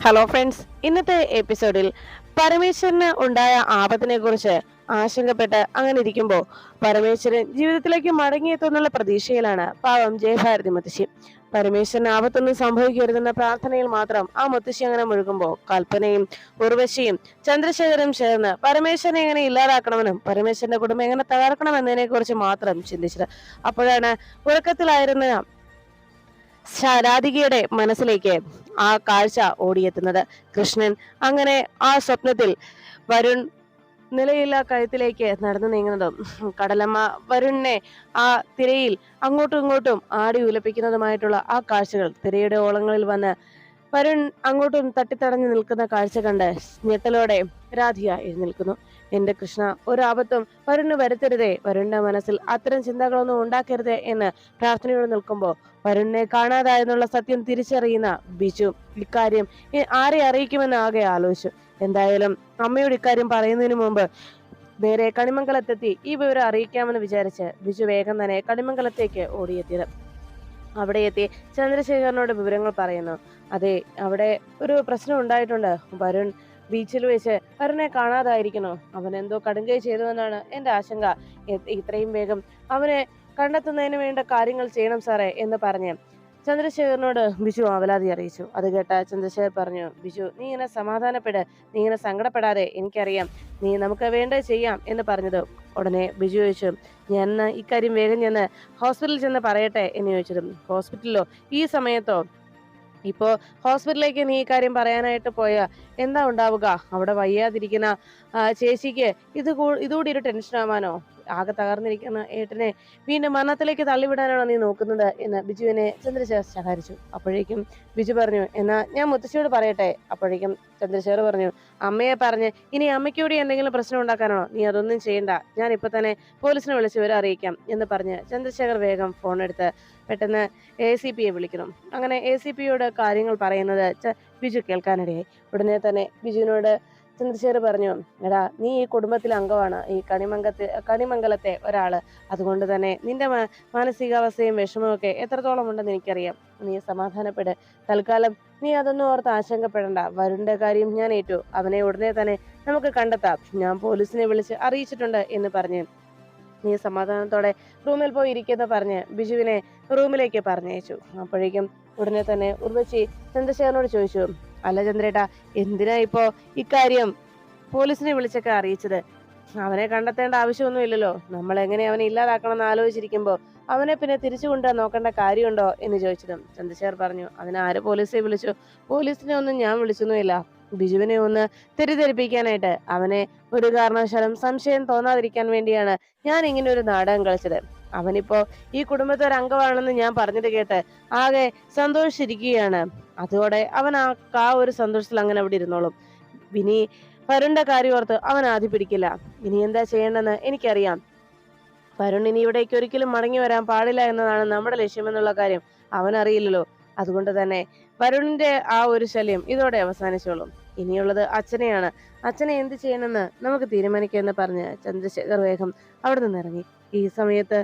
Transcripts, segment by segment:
Hello friends, ഇന്നത്തെ എപ്പിസോഡിൽ പരമേശ്വരന് ഉണ്ടായ ആപത്തിനെ കുറിച്ച് ആശങ്കപ്പെട്ട് അങ്ങനെ ഇരിക്കുമ്പോൾ പരമേശ്വരൻ ജീവിതത്തിലേക്ക് മടങ്ങിയെത്തുന്നുള്ള പ്രതീക്ഷയിലാണ് പാവം ജയഭാരതി മുത്തശ്ശി. പരമേശ്വരന് ആപത്തൊന്നും സംഭവിക്കരുതെന്ന പ്രാർത്ഥനയിൽ മാത്രം ആ മുത്തശ്ശി അങ്ങനെ മുഴുകുമ്പോൾ കൽപ്പനയും ഉർവശിയും ചന്ദ്രശേഖരും ചേർന്ന് പരമേശ്വരനെ എങ്ങനെ ഇല്ലാതാക്കണമെന്നും പരമേശ്വരന്റെ കുടുംബം എങ്ങനെ തകർക്കണമെന്നതിനെ കുറിച്ച് മാത്രം ചിന്തിച്ചത്. അപ്പോഴാണ് ഉറക്കത്തിലായിരുന്ന രാധികയുടെ മനസ്സിലേക്ക് ആ കാഴ്ച ഓടിയെത്തുന്നത്. കൃഷ്ണൻ അങ്ങനെ ആ സ്വപ്നത്തിൽ വരുൺ നിലയില്ല കഴുത്തിലേക്ക് നടന്നു നീങ്ങുന്നതും കടലമ്മ വരുണിനെ ആ തിരയിൽ അങ്ങോട്ടും ഇങ്ങോട്ടും ആടി ഉലപ്പിക്കുന്നതുമായിട്ടുള്ള ആ കാഴ്ചകൾ തിരയുടെ ഓളങ്ങളിൽ വന്ന് വരുൺ അങ്ങോട്ടും തട്ടിത്തടഞ്ഞു നിൽക്കുന്ന കാഴ്ച കണ്ട് ഞെട്ടലോടെ രാധിക എഴുന്നേൽക്കുന്നു. എന്റെ കൃഷ്ണ, ഒരാപത്തും വരുണിന് വരുത്തരുതേ, വരുണിന്റെ മനസ്സിൽ അത്തരം ചിന്തകളൊന്നും ഉണ്ടാക്കരുതേ എന്ന് പ്രാർത്ഥനയോട് നിൽക്കുമ്പോൾ വരുണിനെ കാണാതായെന്നുള്ള സത്യം തിരിച്ചറിയുന്ന ബിജു ഇക്കാര്യം ആരെ അറിയിക്കുമെന്ന് ആകെ ആലോചിച്ചു. എന്തായാലും അമ്മയോട് ഇക്കാര്യം പറയുന്നതിന് മുമ്പ് നേരെ കണിമംഗലത്തെത്തി ഈ വിവരം അറിയിക്കാമെന്ന് വിചാരിച്ച് ബിജു വേഗം തന്നെ കണിമംഗലത്തേക്ക് ഓടിയെത്തിയത്. അവിടെ എത്തി ചന്ദ്രശേഖരനോട് വിവരങ്ങൾ പറയുന്നു. അതെ, അവിടെ ഒരു പ്രശ്നം ഉണ്ടായിട്ടുണ്ട്. വരുൺ ബീച്ചിൽ വെച്ച് വരുണെ കാണാതായിരിക്കുന്നു. അവൻ എന്തോ കടുങ്കൈ ചെയ്തുവെന്നാണ് എന്റെ ആശങ്ക. ഇത്രയും വേഗം അവനെ കണ്ടെത്തുന്നതിന് വേണ്ട കാര്യങ്ങൾ ചെയ്യണം സാറേ എന്ന് പറഞ്ഞ് ചന്ദ്രശേഖരനോട് ബിജു ആവലാതി അറിയിച്ചു. അത് കേട്ട ചന്ദ്രശേഖർ പറഞ്ഞു, ബിജു, നീ ഇങ്ങനെ സമാധാനപ്പെട്, നീ ഇങ്ങനെ സങ്കടപ്പെടാതെ, എനിക്കറിയാം നീ നമുക്ക് വേണ്ടത് ചെയ്യാം എന്ന് പറഞ്ഞത്. ഉടനെ ബിജു ചോദിച്ചു, ഞാൻ ഇക്കാര്യം വേഗം ചെന്ന് ഹോസ്പിറ്റലിൽ ചെന്ന് പറയട്ടെ എന്ന് ചോദിച്ചതും. ഹോസ്പിറ്റലിലോ? ഈ സമയത്തോ? ഇപ്പോ ഹോസ്പിറ്റലിലേക്ക് നീ ഈ കാര്യം പറയാനായിട്ട് പോയാ എന്താ ഉണ്ടാവുക? അവിടെ വയ്യാതിരിക്കുന്ന ചേച്ചിക്ക് ഇതുകൂടി ഒരു ടെൻഷൻ ആവാനോ? ആകെ തകർന്നിരിക്കുന്ന ഏട്ടനെ വീണ്ടും മരണത്തിലേക്ക് തള്ളിവിടാനാണോ നീ നോക്കുന്നത് എന്ന് ബിജുവിനെ ചന്ദ്രശേഖർ ശകാരിച്ചു. അപ്പോഴേക്കും ബിജു പറഞ്ഞു, എന്നാ ഞാൻ മുത്തശ്ശിയോട് പറയട്ടെ. അപ്പോഴേക്കും ചന്ദ്രശേഖർ പറഞ്ഞു, അമ്മയെ പറഞ്ഞ് ഇനി അമ്മയ്ക്കൂടി എന്തെങ്കിലും പ്രശ്നം ഉണ്ടാക്കാനാണോ? നീ അതൊന്നും ചെയ്യണ്ട, ഞാൻ ഇപ്പൊ തന്നെ പോലീസിനെ വിളിച്ച് വിവരം അറിയിക്കാം എന്ന് പറഞ്ഞ് ചന്ദ്രശേഖർ വേഗം ഫോൺ എടുത്ത് പെട്ടെന്ന് ACPയെ വിളിക്കണം. അങ്ങനെ ACPയോട് കാര്യങ്ങൾ പറയുന്നത് ബിജു കേൾക്കാനിടയായി. ഉടനെ തന്നെ ബിജുവിനോട് ചന്ദ്രശേഖർ പറഞ്ഞു, എടാ, നീ ഈ കുടുംബത്തിലെ അംഗമാണ്, ഈ കണിമംഗലത്തെ ഒരാള്. അതുകൊണ്ട് തന്നെ നിന്റെ മാനസികാവസ്ഥയും വിഷമവും ഒക്കെ എത്രത്തോളം ഉണ്ടെന്ന് എനിക്കറിയാം. നീ സമാധാനപ്പെട്. തൽക്കാലം നീ അതൊന്നും ഓർത്ത് ആശങ്കപ്പെടണ്ട. വരുണിന്റെ കാര്യം ഞാൻ ഏറ്റു. അവനെ ഉടനെ തന്നെ നമുക്ക് കണ്ടെത്താം. ഞാൻ പോലീസിനെ വിളിച്ച് അറിയിച്ചിട്ടുണ്ട് എന്ന് പറഞ്ഞ് നീ സമാധാനത്തോടെ റൂമിൽ പോയി ഇരിക്കുന്ന പറഞ്ഞ് ബിജുവിനെ റൂമിലേക്ക് പറഞ്ഞയച്ചു. അപ്പോഴേക്കും ഉടനെ തന്നെ ഉർവശി ചന്ദ്രശേഖരനോട് ചോദിച്ചു, അല്ല ചന്ദ്രേട്ടാ, എന്തിനാ ഇപ്പോ ഇക്കാര്യം പോലീസിനെ വിളിച്ചൊക്കെ അറിയിച്ചത്? അവനെ കണ്ടെത്തേണ്ട ആവശ്യമൊന്നുമില്ലല്ലോ. നമ്മൾ എങ്ങനെ അവനെ ഇല്ലാതാക്കണം എന്ന് ആലോചിച്ചിരിക്കുമ്പോ അവനെ പിന്നെ തിരിച്ചു കൊണ്ടുവരാൻ നോക്കേണ്ട കാര്യമുണ്ടോ എന്ന് ചോദിച്ചതും ചന്ദ്രശേഖർ പറഞ്ഞു, അതിന് ആര് പോലീസെ വിളിച്ചു? പോലീസിനെ ഒന്നും ഞാൻ വിളിച്ചൊന്നുമില്ല. ബിജുവിനെ ഒന്ന് തെറ്റിദ്ധരിപ്പിക്കാനായിട്ട്, അവനെ ഒരു കാരണവശാലും സംശയം തോന്നാതിരിക്കാൻ വേണ്ടിയാണ് ഞാൻ ഇങ്ങനെ ഒരു നാടകം കളിച്ചത്. അവനിപ്പോ ഈ കുടുംബത്തെ ഒരു അംഗമാണെന്ന് ഞാൻ പറഞ്ഞത് കേട്ട് ആകെ സന്തോഷിച്ചിരിക്കുകയാണ്. അതോടെ അവൻ ആ ഒരു സന്തോഷത്തിൽ അങ്ങനെ അവിടെ ഇരുന്നോളും. ഇനി വരുണിന്റെ കാര്യം ഓർത്ത് അവൻ ആദ്യം പിടിക്കില്ല. ഇനി എന്താ ചെയ്യേണ്ടെന്ന് എനിക്കറിയാം. വരുൺ ഇനി ഇവിടേക്ക് ഒരിക്കലും മടങ്ങി വരാൻ പാടില്ല എന്നതാണ് നമ്മുടെ ലക്ഷ്യമെന്നുള്ള കാര്യം അവൻ അറിയില്ലല്ലോ. അതുകൊണ്ട് തന്നെ വരുണിന്റെ ആ ഒരു ശല്യം ഇതോടെ അവസാനിച്ചോളും. ഇനിയുള്ളത് അച്ഛനെയാണ്. അച്ഛനെ എന്ത് ചെയ്യണമെന്ന് നമുക്ക് തീരുമാനിക്കുമെന്ന് പറഞ്ഞ് ചന്ദ്രശേഖർ വേഗം അവിടെ നിന്ന് ഇറങ്ങി. ഈ സമയത്ത്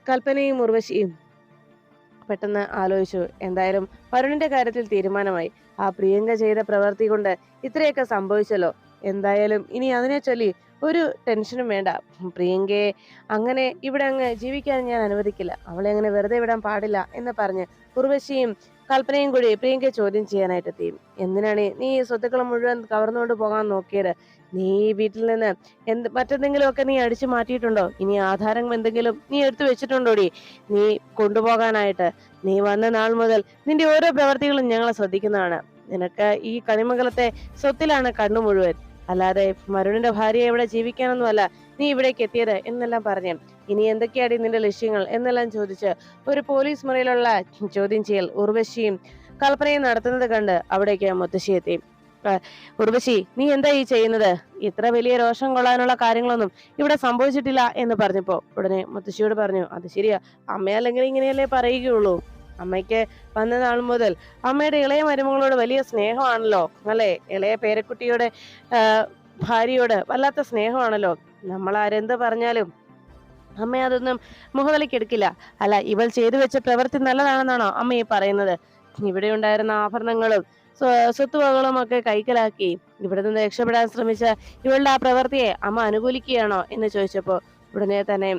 കൽപ്പനയും ഉർവശിയും പെട്ടെന്ന് ആലോചിച്ചു, എന്തായാലും വരുണിന്റെ കാര്യത്തിൽ തീരുമാനമായി. ആ പ്രിയങ്ക ചെയ്ത പ്രവൃത്തി കൊണ്ട് ഇത്രയൊക്കെ സംഭവിച്ചല്ലോ. എന്തായാലും ഇനി അതിനെ ചൊല്ലി ഒരു ടെൻഷനും വേണ്ട. പ്രിയങ്കയെ അങ്ങനെ ഇവിടെ അങ്ങ് ജീവിക്കാൻ ഞാൻ അനുവദിക്കില്ല. അവളെ അങ്ങനെ വെറുതെ വിടാൻ പാടില്ല എന്ന് പറഞ്ഞ് ഉർവശിയും കൽപ്പനയും കൂടി പ്രിയങ്കയെ ചോദ്യം ചെയ്യാനായിട്ട് എത്തി. എന്തിനാണ് നീ ഈ സ്വത്തുക്കൾ മുഴുവൻ കവർന്നുകൊണ്ട് പോകാൻ നോക്കിയത്? നീ ഈ വീട്ടിൽ നിന്ന് മറ്റെന്തെങ്കിലും ഒക്കെ നീ അടിച്ചു മാറ്റിയിട്ടുണ്ടോ? ഇനി ആധാരം എന്തെങ്കിലും നീ എടുത്തു വെച്ചിട്ടുണ്ടോടി നീ കൊണ്ടുപോകാനായിട്ട്? നീ വന്ന നാൾ മുതൽ നിന്റെ ഓരോ പ്രവർത്തികളും ഞങ്ങൾ ശ്രദ്ധിക്കുന്നതാണ്. നിനക്ക് ഈ കണിമംഗലത്തെ സ്വത്തിലാണ് കണ്ണു മുഴുവൻ. അല്ലാതെ വരുണിന്റെ ഭാര്യയെ ഇവിടെ ജീവിക്കാനൊന്നുമല്ല നീ ഇവിടേക്ക് എത്തിയത് എന്നെല്ലാം പറഞ്ഞ് ഇനി എന്തൊക്കെയാണ് നിന്റെ ലക്ഷ്യങ്ങൾ എന്നെല്ലാം ചോദിച്ച് ഒരു പോലീസ് മുറിയിലുള്ള ചോദ്യം ചെയ്യൽ ഉർവശിയും കൽപ്പനയും നടത്തുന്നത് കണ്ട് അവിടേക്ക് മുത്തശ്ശി എത്തി. ഉർവശി, നീ എന്താ ഈ ചെയ്യുന്നത്? ഇത്ര വലിയ രോഷം കൊള്ളാനുള്ള കാര്യങ്ങളൊന്നും ഇവിടെ സംഭവിച്ചിട്ടില്ല എന്ന് പറഞ്ഞപ്പോ ഉടനെ മുത്തശ്ശിയോട് പറഞ്ഞു, അത് ശരിയാ, അമ്മയല്ലെങ്കിൽ ഇങ്ങനെയല്ലേ പറയുകയുള്ളൂ. അമ്മയ്ക്ക് വന്ന നാൾ മുതൽ അമ്മയുടെ ഇളയ മരുമകളോട് വലിയ സ്നേഹമാണല്ലോ അല്ലെ? ഇളയ പേരക്കുട്ടിയുടെ ഭാര്യയോട് വല്ലാത്ത സ്നേഹമാണല്ലോ. നമ്മൾ ആരെന്ത് പറഞ്ഞാലും അമ്മ അതൊന്നും മുഖവിലയ്ക്ക് എടുക്കില്ല. അല്ല, ഇവൾ ചെയ്തു വെച്ച പ്രവൃത്തി നല്ലതാണെന്നാണോ അമ്മ ഈ പറയുന്നത്? ഇവിടെ ഉണ്ടായിരുന്ന ആഭരണങ്ങളും സ്വത്തുവകകളും ഒക്കെ കൈക്കലാക്കി ഇവിടെ നിന്ന് രക്ഷപ്പെടാൻ ശ്രമിച്ച ഇവളുടെ ആ പ്രവൃത്തിയെ അമ്മ അനുകൂലിക്കുകയാണോ എന്ന് ചോദിച്ചപ്പോ ഉടനെ തന്നെ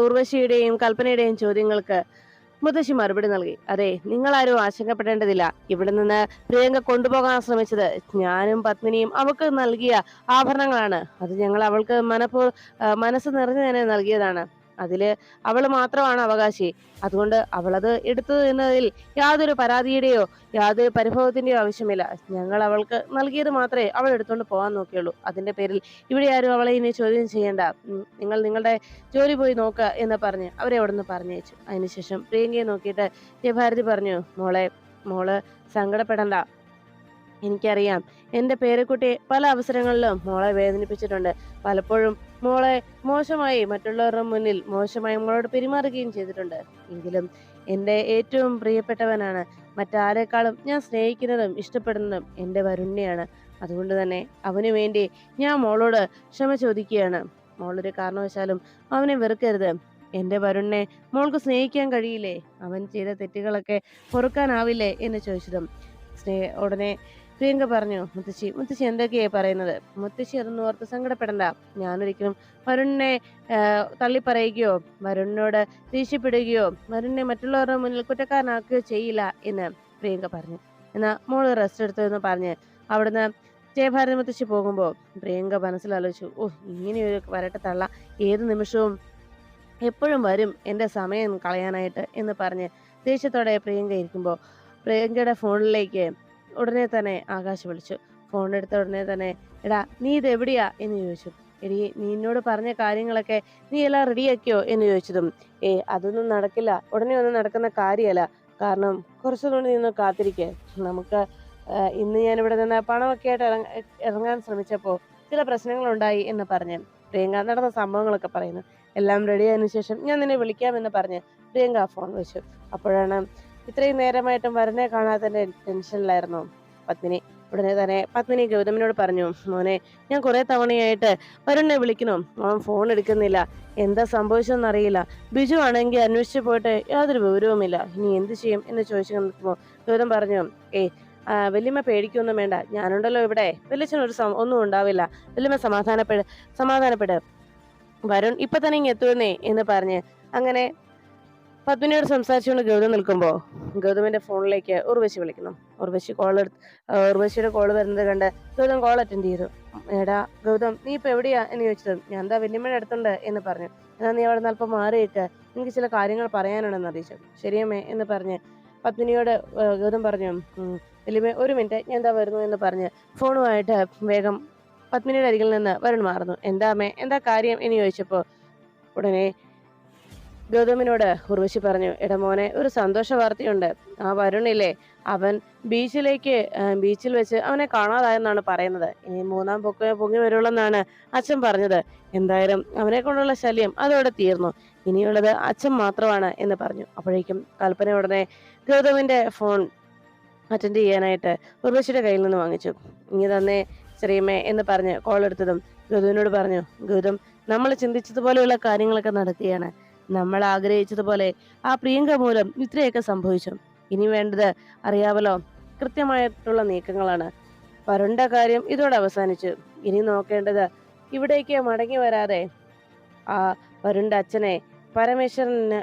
ഉർവശിയുടെയും കൽപ്പനയുടെയും ചോദ്യങ്ങൾക്ക് മുത്തശ്ശി മറുപടി നൽകി. അതെ, നിങ്ങളാരും ആശങ്കപ്പെടേണ്ടതില്ല. ഇവിടെ നിന്ന് പ്രിയങ്ക കൊണ്ടുപോകാൻ ശ്രമിച്ചത് ഞാനും പത്മിനിയും അവൾക്ക് നൽകിയ ആഭരണങ്ങളാണ്. അത് ഞങ്ങൾ അവൾക്ക് മനസ്സ് നിറഞ്ഞു തന്നെ നൽകിയതാണ്. അതില് അവള് മാത്രമാണ് അവകാശി. അതുകൊണ്ട് അവളത് എടുത്തു എന്നതിൽ യാതൊരു പരാതിയുടെയോ യാതൊരു പരിഭവത്തിന്റെയോ ആവശ്യമില്ല. ഞങ്ങൾ അവൾക്ക് നൽകിയത് മാത്രമേ അവൾ എടുത്തുകൊണ്ട് പോകാൻ നോക്കിയുള്ളൂ. അതിന്റെ പേരിൽ ഇവിടെ ആരും അവളെ ഇനി ചോദ്യം ചെയ്യേണ്ട. നിങ്ങൾ നിങ്ങളുടെ ജോലി പോയി നോക്കുക എന്ന് പറഞ്ഞ് അവരെ അവിടെ നിന്ന് പറഞ്ഞയച്ചു. അതിനുശേഷം പ്രിയങ്കയെ നോക്കിയിട്ട് ജയഭാരതി പറഞ്ഞു, മോള് സങ്കടപ്പെടണ്ട. എനിക്കറിയാം, എന്റെ പേരക്കുട്ടിയെ പല അവസരങ്ങളിലും മോളെ വേദനിപ്പിച്ചിട്ടുണ്ട്. പലപ്പോഴും മോളെ മോശമായി മറ്റുള്ളവരുടെ മുന്നിൽ മോശമായി മോളോട് പെരുമാറുകയും ചെയ്തിട്ടുണ്ട്. എങ്കിലും എന്റെ ഏറ്റവും പ്രിയപ്പെട്ടവനാണ്. മറ്റാരെക്കാളും ഞാൻ സ്നേഹിക്കുന്നതും ഇഷ്ടപ്പെടുന്നതും എന്റെ വരുണിനെയാണ്. അതുകൊണ്ട് തന്നെ അവന് വേണ്ടി ഞാൻ മോളോട് ക്ഷമ ചോദിക്കുകയാണ്. മോളൊരു കാരണവശാലും അവനെ വെറുക്കരുത്. എന്റെ വരുണിനെ മോൾക്ക് സ്നേഹിക്കാൻ കഴിയില്ലേ? അവൻ ചെയ്ത തെറ്റുകളൊക്കെ പൊറുക്കാനാവില്ലേ എന്ന് ചോദിച്ചതും ഉടനെ പ്രിയങ്ക പറഞ്ഞു, മുത്തശ്ശി എന്തൊക്കെയാ പറയുന്നത്? മുത്തശ്ശി അതൊന്നും ഓർത്ത് സങ്കടപ്പെടണ്ട. ഞാനൊരിക്കലും വരുണിനെ തള്ളിപ്പറയുകയോ വരുണിനോട് ദേഷ്യപ്പെടുകയോ വരുണിനെ മറ്റുള്ളവരുടെ മുന്നിൽ കുറ്റക്കാരനാക്കുകയോ ചെയ്യില്ല എന്ന് പ്രിയങ്ക പറഞ്ഞു. എന്നാ മോള് റെസ്റ്റ് എടുത്തു എന്ന് പറഞ്ഞ് അവിടുന്ന് ജയഭാരതി മുത്തശ്ശി പോകുമ്പോൾ പ്രിയങ്ക മനസ്സിലാലോചിച്ചു, ഇങ്ങനെയൊരു വരട്ടെ തള്ള ഏത് നിമിഷവും എപ്പോഴും വരും എൻ്റെ സമയം കളയാനായിട്ട് എന്ന് പറഞ്ഞ് ദേഷ്യത്തോടെ പ്രിയങ്ക ഇരിക്കുമ്പോൾ പ്രിയങ്കയുടെ ഫോണിലേക്ക് ഉടനെ തന്നെ ആകാശ് വിളിച്ചു. ഫോൺ എടുത്ത ഉടനെ തന്നെ, എടാ നീ ഇത് എവിടെയാ എന്ന് ചോദിച്ചു. എടി, നീ എന്നോട് പറഞ്ഞ കാര്യങ്ങളൊക്കെ നീ എല്ലാം റെഡിയാക്കിയോ എന്ന് ചോദിച്ചതും, അതൊന്നും നടക്കില്ല, ഉടനെ ഒന്നും നടക്കുന്ന കാര്യമല്ല. കാരണം കുറച്ചുകൂടി നിന്ന് കാത്തിരിക്കേ. നമുക്ക് ഇന്ന് ഞാൻ ഇവിടെ നിന്ന് പണമൊക്കെ ആയിട്ട് ഇറങ്ങാൻ ശ്രമിച്ചപ്പോൾ ചില പ്രശ്നങ്ങളുണ്ടായി എന്ന് പറഞ്ഞ് പ്രിയങ്ക നടന്ന സംഭവങ്ങളൊക്കെ പറയുന്നു. എല്ലാം റെഡി ആയതിനു ശേഷം ഞാൻ നിന്നെ വിളിക്കാമെന്ന് പറഞ്ഞ് പ്രിയങ്ക ഫോൺ വെച്ചു. അപ്പോഴാണ് ഇത്രയും നേരമായിട്ടും വരുണെ കാണാത്തതിന്റെ ടെൻഷനിലായിരുന്നു പത്മിനി. ഉടനെ തന്നെ പത്മിനി ഗൗതമിനോട് പറഞ്ഞു, മോനെ, ഞാൻ കുറെ തവണയായിട്ട് വരുണിനെ വിളിക്കണോ, അവൻ ഫോൺ എടുക്കുന്നില്ല. എന്താ സംഭവിച്ചെന്നറിയില്ല. ബിജു ആണെങ്കിൽ അന്വേഷിച്ചു പോയിട്ട് യാതൊരു വിവരവുമില്ല. ഇനി എന്ത് ചെയ്യും എന്ന് ചോദിച്ചു നിൽക്കുമ്പോൾ ഗൗതം പറഞ്ഞു, വല്യമ്മ പേടിക്കൊന്നും വേണ്ട, ഞാനുണ്ടല്ലോ ഇവിടെ. വല്യച്ഛനൊരു ഒന്നും ഉണ്ടാവില്ല. വല്യമ്മ സമാധാനപ്പെട്, വരുൺ ഇപ്പൊ തന്നെ ഇങ്ങ് എത്തുന്നേ എന്ന് പറഞ്ഞ് അങ്ങനെ പത്മിനിയോട് സംസാരിച്ചുകൊണ്ട് ഗൗതം നിൽക്കുമ്പോ ഗൗതമിന്റെ ഫോണിലേക്ക് ഉർവശി വിളിക്കുന്നു. ഉർവശിയുടെ കോള് വരുന്നത് കണ്ട് ഗൗതം കോൾ അറ്റൻഡ് ചെയ്തു. എടാ ഗൗതം, നീ ഇപ്പൊ എവിടെയാ എന്ന് ചോദിച്ചത്. ഞാൻ എന്താ വല്യമ്മയുടെ അടുത്തുണ്ട് എന്ന് പറഞ്ഞു. എന്നാൽ നീ അവിടെ നിന്ന് അല്പം മാറിയിട്ട് എനിക്ക് ചില കാര്യങ്ങൾ പറയാനാണെന്ന് അറിയിച്ചു. ശരിയമ്മേ എന്ന് പറഞ്ഞ് പത്മിനിയോട് ഗൗതം പറഞ്ഞു, വല്യമ്മ ഒരു മിനിറ്റ്, ഞാൻ എന്താ വരുന്നു എന്ന് പറഞ്ഞ് ഫോണുമായിട്ട് വേഗം പത്മിനിയുടെ അരികിൽ നിന്ന് വരുൺ മാറുന്നു. എന്താ അമ്മേ, എന്താ കാര്യം എന്ന് ചോദിച്ചപ്പോ ഉടനെ ഗൗതമിനോട് ഉർവശി പറഞ്ഞു, എടാ മോനെ, ഒരു സന്തോഷ വാർത്തയുണ്ട്. ആ വരുണില്ലേ, അവൻ ബീച്ചിൽ വെച്ച് അവനെ കാണാതായെന്നാണ് പറയുന്നത്. ഇനി 3-ാം പൊങ്ങി വരുള്ളെന്നാണ് അച്ഛൻ പറഞ്ഞത്. എന്തായാലും അവനെ കൊണ്ടുള്ള ശല്യം അതോടെ തീർന്നു. ഇനിയുള്ളത് അച്ഛൻ മാത്രമാണ് എന്ന് പറഞ്ഞു. അപ്പോഴേക്കും കൽപ്പന ഉടനെ ഗൗതമിന്റെ ഫോൺ അറ്റൻഡ് ചെയ്യാനായിട്ട് ഉർവശിയുടെ കയ്യിൽ നിന്ന് വാങ്ങിച്ചു. ഇനി തന്നെ ചെറിയമ്മേ എന്ന് പറഞ്ഞ് കോൾ എടുത്തതും ഗൗതമിനോട് പറഞ്ഞു, ഗൗതം, നമ്മൾ ചിന്തിച്ചതുപോലെയുള്ള കാര്യങ്ങളൊക്കെ നടക്കുകയാണ്. നമ്മൾ ആഗ്രഹിച്ചതുപോലെ ആ പ്രിയങ്ക മൂലം ഇത്രയൊക്കെ സംഭവിച്ചു. ഇനി വേണ്ടത് അറിയാമല്ലോ, കൃത്യമായിട്ടുള്ള നീക്കങ്ങളാണ്. വരുണിന്റെ കാര്യം ഇതോടെ അവസാനിച്ചു. ഇനി നോക്കേണ്ടത് ഇവിടേക്ക് മടങ്ങി വരാതെ ആ വരുണിന്റെ അച്ഛനെ പരമേശ്വരന്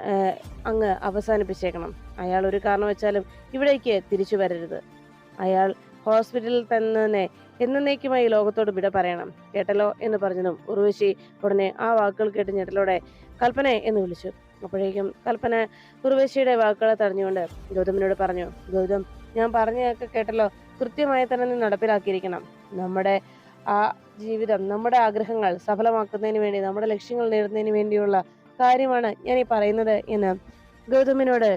അങ്ങ് അവസാനിപ്പിച്ചേക്കണം. അയാൾ ഒരു കാരണവശാലും ഇവിടേക്ക് തിരിച്ചു വരരുത്. അയാൾ ഹോസ്പിറ്റലിൽ തന്നെ എന്നേക്കുമായി ലോകത്തോട് വിട പറയണം, കേട്ടല്ലോ എന്ന് പറഞ്ഞതും ഉർവശി ഉടനെ ആ വാക്കുകൾ കേട്ട് ഞെട്ടലോടെ കൽപ്പന എന്ന് വിളിച്ചു. അപ്പോഴേക്കും കൽപ്പന ഉർവശിയുടെ വാക്കുകളെ തടഞ്ഞുകൊണ്ട് ഗൗതമിനോട് പറഞ്ഞു, ഗൗതം, ഞാൻ പറഞ്ഞതൊക്കെ കേട്ടല്ലോ, കൃത്യമായി തന്നെ നീ നടപ്പിലാക്കിയിരിക്കണം. നമ്മുടെ ആ ജീവിതം, നമ്മുടെ ആഗ്രഹങ്ങൾ സഫലമാക്കുന്നതിന് വേണ്ടി, നമ്മുടെ ലക്ഷ്യങ്ങൾ നേടുന്നതിന് വേണ്ടിയുള്ള കാര്യമാണ് ഞാൻ ഈ പറയുന്നത് എന്ന് ഗൗതമിനോട്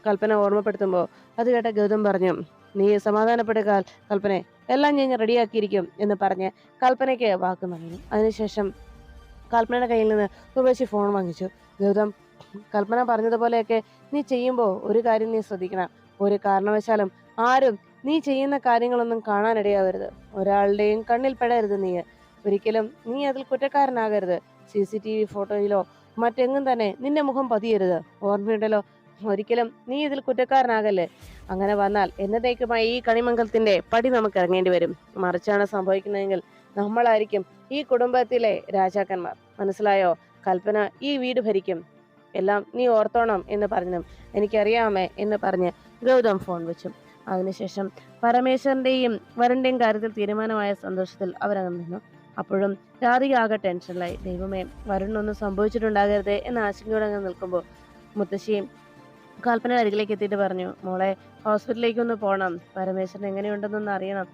കൽപ്പന ഓർമ്മപ്പെടുത്തുമ്പോൾ അത് കേട്ട ഗൗതം പറഞ്ഞു, നീ സമാധാനപ്പെടുക കൽപ്പന, എല്ലാം ഞാൻ റെഡിയാക്കിയിരിക്കും എന്ന് പറഞ്ഞ് കൽപ്പനയ്ക്ക് വാക്ക് നൽകി. അതിനുശേഷം കൽപ്പനയുടെ കയ്യിൽ നിന്ന് ഉർവശി ഫോൺ വാങ്ങിച്ചു. ഗൗതം, കൽപ്പന പറഞ്ഞതുപോലെയൊക്കെ നീ ചെയ്യുമ്പോൾ ഒരു കാര്യം നീ ശ്രദ്ധിക്കണം. ഒരു കാരണവശാലും ആരും നീ ചെയ്യുന്ന കാര്യങ്ങളൊന്നും കാണാനിടയാവരുത്. ഒരാളുടെയും കണ്ണിൽ പെടരുത്. ഒരിക്കലും നീ അതിൽ കുറ്റക്കാരനാകരുത്. CCTV ഫോട്ടോയിലോ മറ്റെങ്ങും തന്നെ നിന്റെ മുഖം പതിയരുത്. ഓർമ്മയുണ്ടല്ലോ, ഒരിക്കലും നീ ഇതിൽ കുറ്റക്കാരനാകല്ലേ. അങ്ങനെ വന്നാൽ എന്നതേക്കുമായി ഈ കണിമംഗലത്തിന്റെ പടി നമുക്ക് ഇറങ്ങേണ്ടി വരും. മറിച്ചാണ് സംഭവിക്കുന്നതെങ്കിൽ നമ്മളായിരിക്കും ഈ കുടുംബത്തിലെ രാജാക്കന്മാർ. മനസ്സിലായോ? കൽപ്പന ഈ വീട് ഭരിക്കും. എല്ലാം നീ ഓർത്തോണം എന്ന് പറഞ്ഞു. എനിക്കറിയാമേ എന്ന് പറഞ്ഞ് ഗൗതം ഫോൺ വെച്ചു. അതിനുശേഷം പരമേശ്വരന്റെയും വരന്റെയും കാര്യത്തിൽ തീരുമാനമായ സന്തോഷത്തിൽ അവരങ്ങനെ നിന്നു. അപ്പോഴും രാധിക ആകെ ടെൻഷനിലായി. ദൈവമേ, വരുണിനൊന്നും സംഭവിച്ചിട്ടുണ്ടാകരുതേ എന്ന ആശങ്കയോടെ അങ്ങനെ നിൽക്കുമ്പോൾ മുത്തശ്ശിയും കൽപ്പന അരികിലേക്ക് എത്തിയിട്ട് പറഞ്ഞു, മോളെ ഹോസ്പിറ്റലിലേക്ക് ഒന്ന് പോകണം, പരമേശ്വരൻ എങ്ങനെയുണ്ടെന്നൊന്ന് അറിയണം.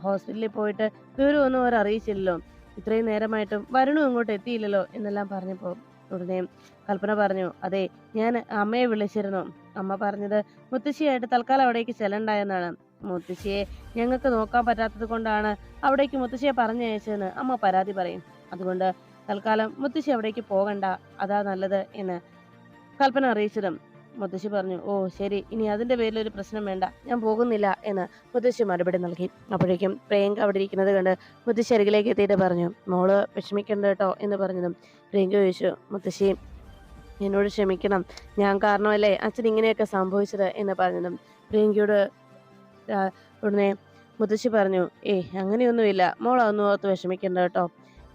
ഹോസ്പിറ്റലിൽ പോയിട്ട് വിവരമൊന്നും അവർ അറിയിച്ചില്ലല്ലോ, ഇത്രയും നേരമായിട്ടും വരുണും ഇങ്ങോട്ട് എത്തിയില്ലല്ലോ എന്നെല്ലാം പറഞ്ഞപ്പോൾ ഉടനെ കൽപ്പന പറഞ്ഞു, അതെ, ഞാൻ അമ്മയെ വിളിച്ചിരുന്നു. അമ്മ പറഞ്ഞത് മുത്തശ്ശിയായിട്ട് തൽക്കാലം അവിടേക്ക് ചെല്ലണ്ടായെന്നാണ്. മുത്തശ്ശിയെ ഞങ്ങൾക്ക് നോക്കാൻ പറ്റാത്തത് കൊണ്ടാണ് അവിടേക്ക് മുത്തശ്ശിയെ പറഞ്ഞയച്ചതെന്ന് അമ്മ പരാതി പറയും. അതുകൊണ്ട് തൽക്കാലം മുത്തശ്ശി അവിടേക്ക് പോകണ്ട, അതാ നല്ലത് എന്ന് കൽപ്പന അറിയിച്ചതും മുത്തശ്ശി പറഞ്ഞു, ഓ ശരി, ഇനി അതിന്റെ പേരിൽ ഒരു പ്രശ്നം വേണ്ട, ഞാൻ പോകുന്നില്ല എന്ന് മുത്തശ്ശി മറുപടി നൽകി. അപ്പോഴേക്കും പ്രിയങ്ക അവിടെ ഇരിക്കുന്നത് കണ്ട് മുത്തശ്ശി അരികിലേക്ക് എത്തിയിട്ട് പറഞ്ഞു, മോള് വിഷമിക്കണ്ട കേട്ടോ എന്ന് പറഞ്ഞതും പ്രിയങ്ക ചോദിച്ചു, മുത്തശ്ശി എന്നോട് ക്ഷമിക്കണം, ഞാൻ കാരണമല്ലേ അച്ഛൻ ഇങ്ങനെയൊക്കെ സംഭവിച്ചത് എന്ന് പറഞ്ഞതും പ്രിയങ്കയോട് ഉടനെ മുത്തശ്ശി പറഞ്ഞു, അങ്ങനെയൊന്നുമില്ല, മോൾ അതൊന്നും ഓർത്ത് വിഷമിക്കണ്ട കേട്ടോ.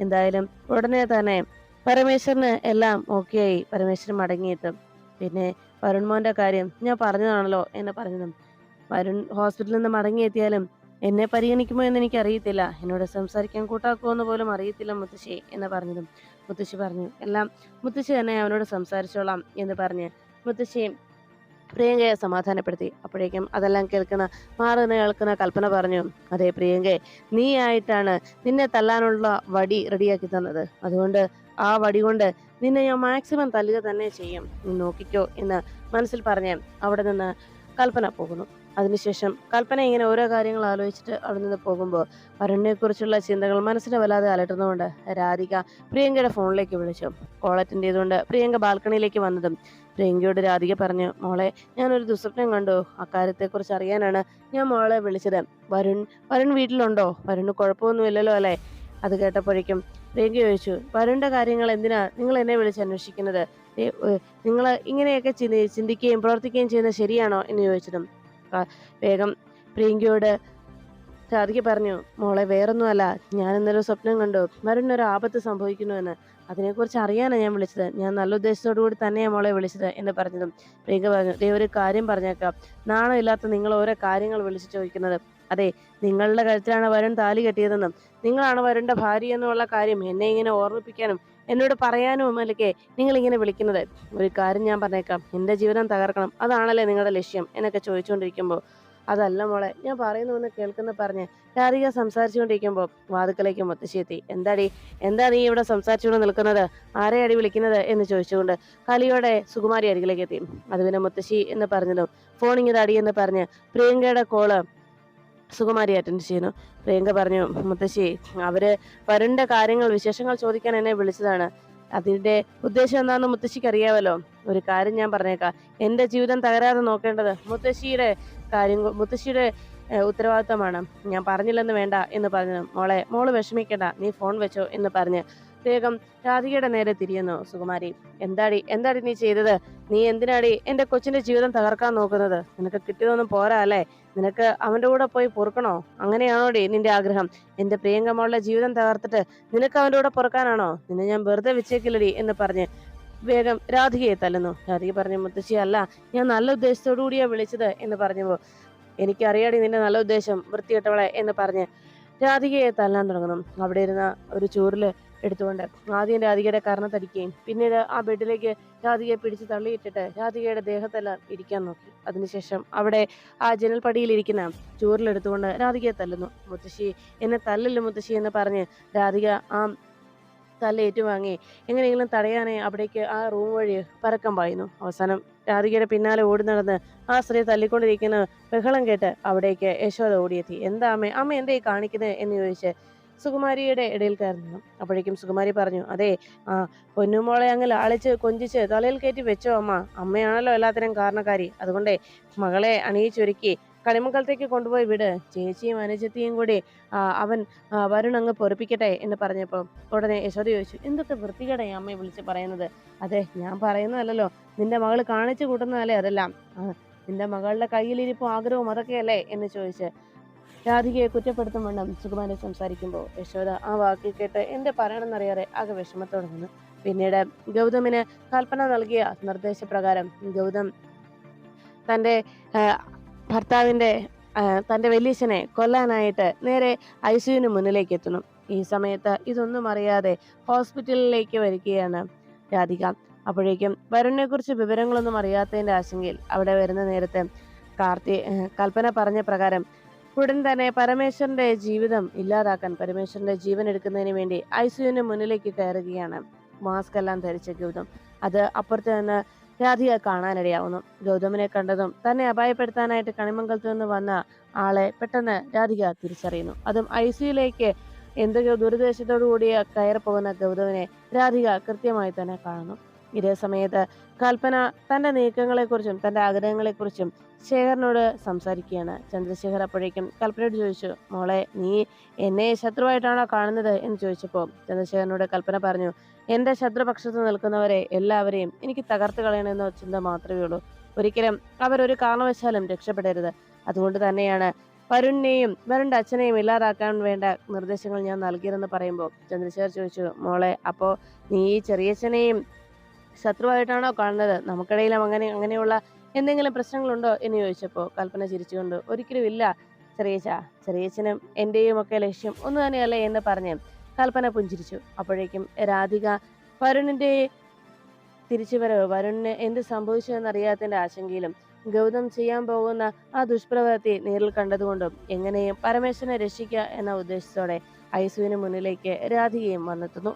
എന്തായാലും ഉടനെ തന്നെ പരമേശ്വരന് എല്ലാം ഓക്കെയായി, പരമേശ്വരൻ മടങ്ങിയെത്തും. പിന്നെ വരുൺ മോന്റെ കാര്യം ഞാൻ പറഞ്ഞതാണല്ലോ എന്ന് പറഞ്ഞതും വരുൺ ഹോസ്പിറ്റലിൽ നിന്ന് മടങ്ങിയെത്തിയാലും എന്നെ പരിഗണിക്കുമോ എന്ന് എനിക്ക് അറിയത്തില്ല, എന്നോട് സംസാരിക്കാൻ കൂട്ടാക്കുമോ എന്ന് പോലും അറിയത്തില്ല മുത്തശ്ശി എന്ന് പറഞ്ഞതും മുത്തശ്ശി പറഞ്ഞു, എല്ലാം മുത്തശ്ശി തന്നെ അവനോട് സംസാരിച്ചോളാം എന്ന് പറഞ്ഞ് മുത്തശ്ശി പ്രിയങ്കയെ സമാധാനപ്പെടുത്തി. അപ്പോഴേക്കും അതെല്ലാം കേൾക്കുന്ന കൽപ്പന പറഞ്ഞു, അതെ പ്രിയങ്കയെ, നീ ആയിട്ടാണ് നിന്നെ തല്ലാനുള്ള വടി റെഡിയാക്കി തന്നത്. അതുകൊണ്ട് ആ വടി കൊണ്ട് നിന്നെ ഞാൻ മാക്സിമം തല്ലുക തന്നെ ചെയ്യും, നീ നോക്കിക്കോ എന്ന് മനസ്സിൽ പറഞ്ഞ് അവിടെ നിന്ന് കൽപ്പന പോകുന്നു. അതിനുശേഷം കൽപ്പന ഇങ്ങനെ ഓരോ കാര്യങ്ങൾ ആലോചിച്ചിട്ട് അവിടെ നിന്ന് പോകുമ്പോൾ വരുണിനെ കുറിച്ചുള്ള ചിന്തകൾ മനസ്സിനെ വല്ലാതെ അലട്ടുന്നതുകൊണ്ട് രാധിക പ്രിയങ്കയുടെ ഫോണിലേക്ക് വിളിച്ചു. കോൾ അറ്റൻഡ് ചെയ്തുകൊണ്ട് പ്രിയങ്ക ബാൽക്കണിയിലേക്ക് വന്നതും പ്രിയങ്കയോട് രാധിക പറഞ്ഞു, മോളെ, ഞാനൊരു ദുസ്വപ്നം കണ്ടു, അക്കാര്യത്തെക്കുറിച്ച് അറിയാനാണ് ഞാൻ മോളെ വിളിച്ചത്. വരുൺ വീട്ടിലുണ്ടോ? വരുണ് കുഴപ്പമൊന്നുമില്ലല്ലോ അല്ലേ? അത് കേട്ടപ്പോഴേക്കും പ്രിയങ്ക ചോദിച്ചു, വരുണിന്റെ കാര്യങ്ങൾ എന്തിനാ നിങ്ങൾ എന്നെ വിളിച്ച് അന്വേഷിക്കുന്നത്? നിങ്ങൾ ഇങ്ങനെയൊക്കെ ചിന്തിക്കുകയും പ്രവർത്തിക്കുകയും ചെയ്യുന്നത് ശരിയാണോ എന്ന് ചോദിച്ചതും വേഗം പ്രിയങ്കയോട് രാധിക പറഞ്ഞു, മോളെ, വേറൊന്നുമല്ല, ഞാൻ ഇന്നലെ സ്വപ്നം കണ്ടു, വരുണിനൊരു ആപത്ത് സംഭവിക്കുന്നുവെന്ന്. അതിനെക്കുറിച്ച് അറിയാനാണ് ഞാൻ വിളിച്ചത്, ഞാൻ നല്ല ഉദ്ദേശത്തോടു കൂടി തന്നെയാണ് മോളെ വിളിച്ചത് എന്ന് പറഞ്ഞതും പ്രിയങ്ക പറഞ്ഞു, ഒരു കാര്യം പറഞ്ഞേക്കാം, നാണം ഇല്ലാത്ത നിങ്ങൾ ഓരോ കാര്യങ്ങൾ വിളിച്ചു ചോദിക്കുന്നത്. അതെ, നിങ്ങളുടെ കഴുത്തിലാണ് വരുൺ താലി കെട്ടിയതെന്നും നിങ്ങളാണ് വരുണിന്റെ ഭാര്യ എന്നുള്ള കാര്യം എന്നെ ഇങ്ങനെ ഓർമ്മിപ്പിക്കാനും എന്നോട് പറയാനും അല്ലേ നിങ്ങൾ ഇങ്ങനെ വിളിക്കുന്നത്. ഒരു കാര്യം ഞാൻ പറഞ്ഞേക്കാം, എന്റെ ജീവിതം തകർക്കണം, അതാണല്ലേ നിങ്ങളുടെ ലക്ഷ്യം എന്നൊക്കെ ചോദിച്ചുകൊണ്ടിരിക്കുമ്പോൾ, അതല്ല മോളെ, ഞാൻ പറയുന്നുവെന്ന് കേൾക്കുന്ന പറഞ്ഞ് രാധിക സംസാരിച്ചുകൊണ്ടിരിക്കുമ്പോൾ വാതുക്കലേക്ക് മുത്തശ്ശിയെത്തി. എന്താ നീ ഇവിടെ സംസാരിച്ചുകൊണ്ട് നിൽക്കുന്നത്? ആരെയടി വിളിക്കുന്നത് എന്ന് ചോദിച്ചുകൊണ്ട് കലിയോടെ സുകുമാരി അരികിലേക്ക് എത്തി. അത് പിന്നെ മുത്തശ്ശി എന്ന് പറഞ്ഞതും ഫോണിങ്ങിതാടി എന്ന് പറഞ്ഞ് പ്രിയങ്കയുടെ കോള് സുകുമാരി അറ്റൻഡ് ചെയ്യുന്നു. പ്രിയങ്ക പറഞ്ഞു, മുത്തശ്ശി, അവര് വരുണിന്റെ കാര്യങ്ങൾ വിശേഷങ്ങൾ ചോദിക്കാൻ എന്നെ വിളിച്ചതാണ്. അതിന്റെ ഉദ്ദേശം എന്താണെന്ന് മുത്തശ്ശിക്ക് അറിയാമല്ലോ. ഒരു കാര്യം ഞാൻ പറഞ്ഞേക്കാം, എന്റെ ജീവിതം തകരാതെ നോക്കേണ്ടത് മുത്തശ്ശിയുടെ ഉത്തരവാദിത്തമാണ്. ഞാൻ പറഞ്ഞില്ലെന്ന് വേണ്ട എന്ന് പറഞ്ഞു. മോള് വിഷമിക്കണ്ട, നീ ഫോൺ വെച്ചോ എന്ന് പറഞ്ഞ് വേഗം രാധികയുടെ നേരെ തിരിയുന്നു സുകുമാരി. എന്താടി നീ ചെയ്തത്? നീ എന്തിനാടി എന്റെ കൊച്ചിന്റെ ജീവിതം തകർക്കാൻ നോക്കുന്നത്? നിനക്ക് കിട്ടിയതൊന്നും പോരാ അല്ലേ? നിനക്ക് അവന്റെ കൂടെ പോയി പൊറുക്കണോ? അങ്ങനെയാണോടി നിന്റെ ആഗ്രഹം? എന്റെ പ്രിയങ്ക മോളുടെ ജീവിതം തകർത്തിട്ട് നിനക്ക് അവന്റെ കൂടെ പൊറുക്കാനാണോ? നിന്നെ ഞാൻ വെറുതെ വെച്ചേക്കില്ലടി എന്ന് പറഞ്ഞ് വേഗം രാധികയെ തല്ലുന്നു. രാധിക പറഞ്ഞു, മുത്തശ്ശി, അല്ല, ഞാൻ നല്ല ഉദ്ദേശത്തോടു കൂടിയാ വിളിച്ചത് എന്ന് പറഞ്ഞപ്പോ, എനിക്കറിയാടി നിന്റെ നല്ല ഉദ്ദേശം, വൃത്തികെട്ടവളെ എന്ന് പറഞ്ഞ് രാധികയെ തല്ലാൻ തുടങ്ങുന്നു. അവിടെ ഇരുന്ന ഒരു ചൂരില് എടുത്തുകൊണ്ട് ആദ്യം രാധികയുടെ കർണത്തടിക്കുകയും പിന്നീട് ആ ബെഡിലേക്ക് രാധികയെ പിടിച്ച് തള്ളിയിട്ടിട്ട് രാധികയുടെ ദേഹത്തെല്ലാം ഇരിക്കാൻ നോക്കി. അതിനുശേഷം അവിടെ ആ ജനൽപ്പടിയിലിരിക്കുന്ന ചൂരിലെടുത്തുകൊണ്ട് രാധികയെ തല്ലുന്നു. മുത്തശ്ശി, എന്നെ തല്ലല്ലോ മുത്തശ്ശി എന്ന് പറഞ്ഞ് രാധിക ആ തല്ല ഏറ്റുവാങ്ങി എങ്ങനെയെങ്കിലും തടയാനേ അവിടേക്ക് ആ റൂം വഴി പരക്കം പായുന്നു. അവസാനം രാധികയുടെ പിന്നാലെ ഓടി നടന്ന് ആ സ്ത്രീ തല്ലിക്കൊണ്ടിരിക്കുന്ന ബഹളം കേട്ട് അവിടേക്ക് യശോദ ഓടിയെത്തി. എന്താ അമ്മ എന്തേ കാണിക്കുന്നത് എന്ന് ചോദിച്ച് സുകുമാരിയുടെ ഇടയിൽ കയറുന്നു. അപ്പോഴേക്കും സുകുമാരി പറഞ്ഞു, അതെ, പൊന്നുമോളെ അങ്ങ് ലാളിച്ച് കൊഞ്ചിച്ച് തലയിൽ കയറ്റി വെച്ചോ അമ്മയാണല്ലോ എല്ലാത്തിനും കാരണക്കാരി. അതുകൊണ്ടേ മകളെ അണിയിച്ചൊരുക്കി കണിമംഗലത്തേക്ക് കൊണ്ടുപോയി വിട്. ചേച്ചിയും അനുജത്തിയും കൂടി അവൻ വരുൺ അങ്ങ് പൊറിപ്പിക്കട്ടെ എന്ന് പറഞ്ഞപ്പോൾ ഉടനെ യശോദ ചോദിച്ചു, എന്തൊക്കെ വൃത്തികേടാ ഈ അമ്മയെ വിളിച്ച് പറയുന്നത്? അതെ, ഞാൻ പറയുന്നതല്ലല്ലോ, നിന്റെ മകള് കാണിച്ചു കൂട്ടുന്നതല്ലേ അതെല്ലാം. നിന്റെ മകളുടെ കയ്യിലിരിപ്പും ആഗ്രഹവും അതൊക്കെയല്ലേ എന്ന് ചോദിച്ച് രാധികയെ കുറ്റപ്പെടുത്തും വണ്ണം സുകുമാരൻ സംസാരിക്കുമ്പോൾ യശോദ ആ വാക്കിൽ കേട്ട് എന്ത് പറയണമെന്നറിയാതെ ആകെ വിഷമത്തോടെ നിന്നു. പിന്നീട് ഗൗതമിന് കൽപ്പന നൽകിയ നിർദ്ദേശപ്രകാരം ഗൗതം തന്റെ ഭർത്താവിന്റെ തന്റെ വല്യച്ഛനെ കൊല്ലാനായിട്ട് നേരെ ഐസിയുവിന് മുന്നിലേക്ക് എത്തുന്നു. ഈ സമയത്ത് ഇതൊന്നും അറിയാതെ ഹോസ്പിറ്റലിലേക്ക് വരികയാണ് രാധിക. അപ്പോഴേക്കും വരുണിനെ കുറിച്ച് വിവരങ്ങളൊന്നും അറിയാത്തതിന്റെ ആശങ്കയിൽ അവിടെ വരുന്ന നേരത്തെ കൽപ്പന പറഞ്ഞ പ്രകാരം ഉടൻ തന്നെ പരമേശ്വരന്റെ ജീവിതം ഇല്ലാതാക്കാൻ, പരമേശ്വരന്റെ ജീവൻ എടുക്കുന്നതിന് വേണ്ടി ഐസിയുവിന് മുന്നിലേക്ക് കയറുകയാണ് മാസ്ക് എല്ലാം ധരിച്ച ഗൗതം. അത് അപ്പുറത്ത് നിന്ന് രാധിക കാണാനിടയാവുന്നു. ഗൗതമിനെ കണ്ടതും തന്നെ അപായപ്പെടുത്താനായിട്ട് കണിമംഗലത്ത് നിന്ന് വന്ന ആളെ പെട്ടെന്ന് രാധിക തിരിച്ചറിയുന്നു. അതും ഐസിയുലേക്ക് എന്തൊക്കെയോ ദുരുദ്ദേശത്തോടു കൂടി കയറി പോകുന്ന ഗൗതമിനെ രാധിക കൃത്യമായി തന്നെ കാണുന്നു. ഇതേ സമയത്ത് കൽപ്പന തന്റെ നീക്കങ്ങളെക്കുറിച്ചും തന്റെ ആഗ്രഹങ്ങളെക്കുറിച്ചും ശേഖരനോട് സംസാരിക്കുകയാണ്. ചന്ദ്രശേഖർ അപ്പോഴേക്കും കൽപ്പനയോട് ചോദിച്ചു, മോളെ, നീ എന്നെ ശത്രുവായിട്ടാണോ കാണുന്നത് എന്ന് ചോദിച്ചപ്പോൾ ചന്ദ്രശേഖരനോട് കൽപ്പന പറഞ്ഞു, എന്റെ ശത്രുപക്ഷത്ത് നിൽക്കുന്നവരെ എല്ലാവരെയും എനിക്ക് തകർത്ത് കളയണമെന്ന ചിന്ത മാത്രമേ ഉള്ളൂ. ഒരിക്കലും അവരൊരു കാരണവശാലും രക്ഷപ്പെടരുത്. അതുകൊണ്ട് തന്നെയാണ് വരുണിന്റെ അച്ഛനെയും ഇല്ലാതാക്കാൻ വേണ്ട നിർദ്ദേശങ്ങൾ ഞാൻ നൽകിയതെന്ന് പറയുമ്പോൾ ചന്ദ്രശേഖർ ചോദിച്ചു, മോളെ, അപ്പോ നീ ഈ ചെറിയച്ഛനെയും ശത്രുവായിട്ടാണോ കാണുന്നത്? നമുക്കിടയിലും അങ്ങനെയുള്ള എന്തെങ്കിലും പ്രശ്നങ്ങളുണ്ടോ എന്ന് ചോദിച്ചപ്പോൾ കൽപ്പന ചിരിച്ചുകൊണ്ട്, ഒരിക്കലും ഇല്ല ചെറിയച്ഛനും എന്റെയും ഒക്കെ ലക്ഷ്യം ഒന്ന് തന്നെയല്ലേ എന്ന് പറഞ്ഞ് കൽപ്പന പുഞ്ചിരിച്ചു. അപ്പോഴേക്കും രാധിക വരുണിന്റെ തിരിച്ചുവരവ്, വരുണിന് എന്ത് സംഭവിച്ചു എന്നറിയാത്തതിന്റെ ആശങ്കയിലും ഗൗതം ചെയ്യാൻ പോകുന്ന ആ ദുഷ്പ്രവൃത്തി നേരിൽ കണ്ടതുകൊണ്ടും എങ്ങനെയും പരമേശ്വരനെ രക്ഷിക്കുക എന്ന ഉദ്ദേശത്തോടെ ഐസുവിന് മുന്നിലേക്ക് രാധികയും വന്നെത്തുന്നു.